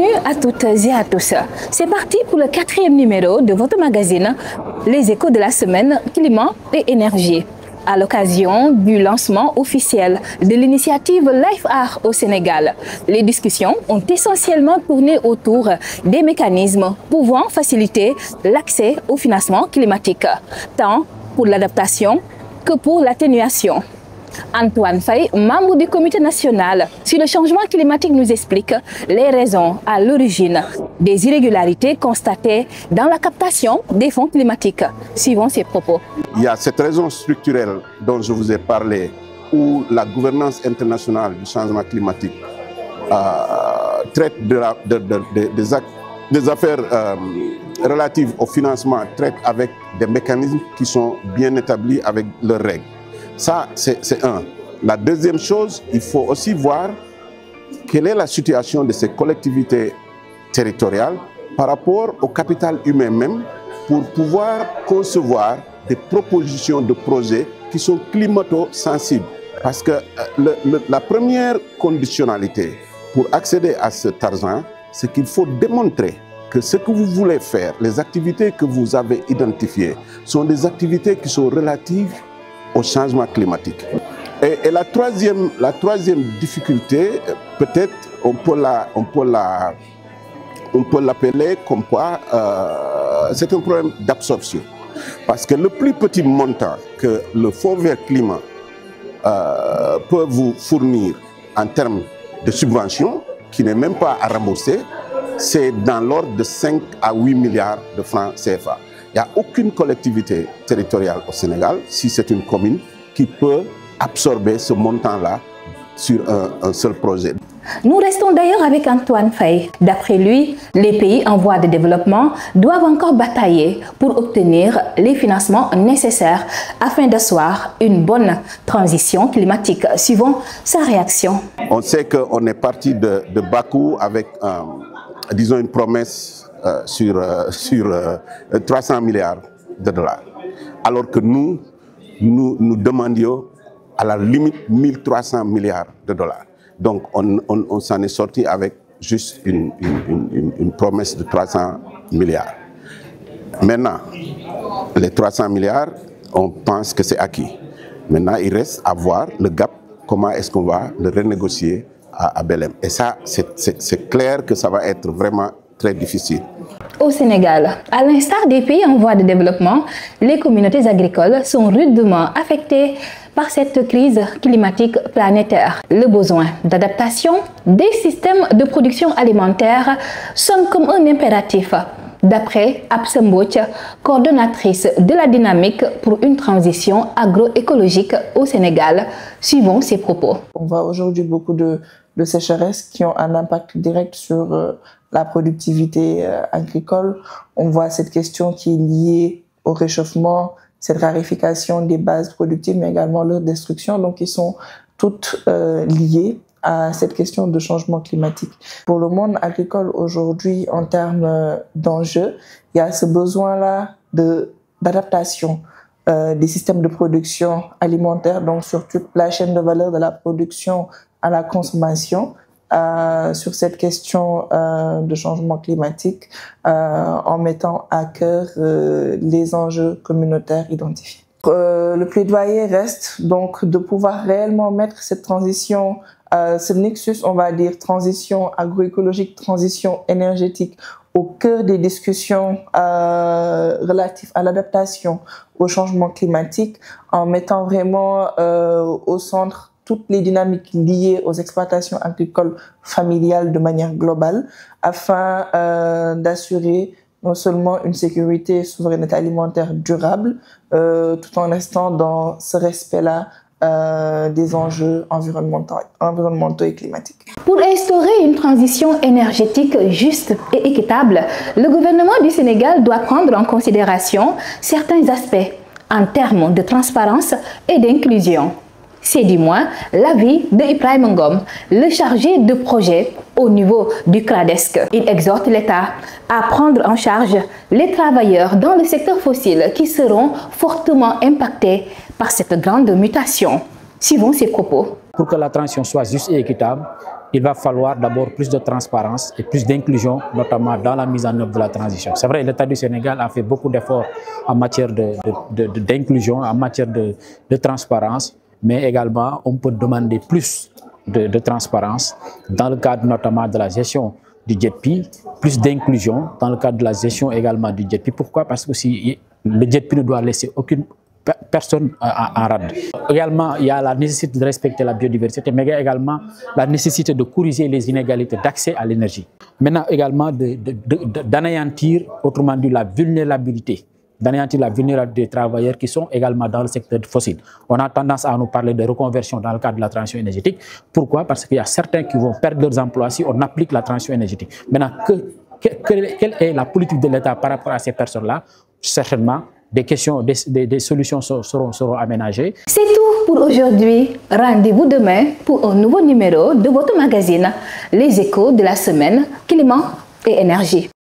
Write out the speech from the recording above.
Bienvenue à toutes et à tous. C'est parti pour le 4e numéro de votre magazine Les Échos de la semaine Climat et Énergie. À l'occasion du lancement officiel de l'initiative Life Art au Sénégal, les discussions ont essentiellement tourné autour des mécanismes pouvant faciliter l'accès au financement climatique, tant pour l'adaptation que pour l'atténuation. Antoine Faye, membre du comité national sur le changement climatique, nous explique les raisons à l'origine des irrégularités constatées dans la captation des fonds climatiques. Suivons ses propos. Il y a cette raison structurelle dont je vous ai parlé, où la gouvernance internationale du changement climatique traite des affaires relatives au financement, traite avec des mécanismes qui sont bien établis avec leurs règles. Ça, c'est un. La deuxième chose, il faut aussi voir quelle est la situation de ces collectivités territoriales par rapport au capital humain même pour pouvoir concevoir des propositions de projets qui sont climato-sensibles. Parce que la première conditionnalité pour accéder à cet argent, c'est qu'il faut démontrer que ce que vous voulez faire, les activités que vous avez identifiées, sont des activités qui sont relatives au changement climatique. Et la troisième difficulté, peut-être on peut l'appeler comme quoi c'est un problème d'absorption. Parce que le plus petit montant que le Fonds vert climat peut vous fournir en termes de subventions, qui n'est même pas à rembourser, c'est dans l'ordre de 5 à 8 milliards de francs CFA. Il n'y a aucune collectivité territoriale au Sénégal, si c'est une commune, qui peut absorber ce montant-là sur un seul projet. Nous restons d'ailleurs avec Antoine Faye. D'après lui, les pays en voie de développement doivent encore batailler pour obtenir les financements nécessaires afin d'asseoir une bonne transition climatique. Suivons sa réaction. On sait qu'on est parti de Bakou avec, disons, une promesse sur 300 milliards de dollars. Alors que nous demandions à la limite 1300 milliards de dollars. Donc on s'en est sorti avec juste une promesse de 300 milliards. Maintenant, les 300 milliards, on pense que c'est acquis. Maintenant, il reste à voir le gap, comment est-ce qu'on va le renégocier à Belém. Et ça, c'est clair que ça va être vraiment très difficile. Au Sénégal, à l'instar des pays en voie de développement, les communautés agricoles sont rudement affectées par cette crise climatique planétaire. Le besoin d'adaptation des systèmes de production alimentaire sonne comme un impératif. D'après Absa Mbodj, coordonnatrice de la dynamique pour une transition agroécologique au Sénégal, suivons ses propos. On voit aujourd'hui beaucoup de sécheresses qui ont un impact direct sur la productivité agricole. On voit cette question qui est liée au réchauffement, cette raréfaction des bases productives, mais également leur destruction. Donc, ils sont toutes liées à cette question de changement climatique. Pour le monde agricole aujourd'hui, en termes d'enjeux, il y a ce besoin-là d'adaptation des systèmes de production alimentaire, donc sur toute la chaîne de valeur de la production à la consommation, sur cette question de changement climatique en mettant à cœur les enjeux communautaires identifiés. Le plaidoyer reste donc de pouvoir réellement mettre cette transition, ce nexus, on va dire, transition agroécologique, transition énergétique, au cœur des discussions relatives à l'adaptation au changement climatique, en mettant vraiment au centre toutes les dynamiques liées aux exploitations agricoles familiales de manière globale, afin d'assurer non seulement une sécurité et souveraineté alimentaire durable, tout en restant dans ce respect-là des enjeux environnementaux et climatiques. Pour instaurer une transition énergétique juste et équitable, le gouvernement du Sénégal doit prendre en considération certains aspects en termes de transparence et d'inclusion. C'est du moins l'avis d'Ibrahim Ngom, le chargé de projet au niveau du CRADESC. Il exhorte l'État à prendre en charge les travailleurs dans le secteur fossile qui seront fortement impactés par cette grande mutation. Suivons ses propos. Pour que la transition soit juste et équitable, il va falloir d'abord plus de transparence et plus d'inclusion, notamment dans la mise en œuvre de la transition. C'est vrai, l'État du Sénégal a fait beaucoup d'efforts en matière d'inclusion, en matière de transparence, mais également on peut demander plus de transparence dans le cadre notamment de la gestion du JETP, plus d'inclusion dans le cadre de la gestion également du JETP. Pourquoi? Parce que si le JETP ne doit laisser aucune personne en rade. Également, il y a la nécessité de respecter la biodiversité, mais il y a également la nécessité de corriger les inégalités d'accès à l'énergie. Maintenant, également, d'anéantir, autrement dit, la vulnérabilité. D'anéantir la vulnérabilité des travailleurs qui sont également dans le secteur fossile. On a tendance à nous parler de reconversion dans le cadre de la transition énergétique. Pourquoi? Parce qu'il y a certains qui vont perdre leurs emplois si on applique la transition énergétique. Maintenant, quelle est la politique de l'État par rapport à ces personnes-là? Certainement, des solutions seront aménagées. C'est tout pour aujourd'hui. Rendez-vous demain pour un nouveau numéro de votre magazine Les Échos de la semaine, climat et énergie.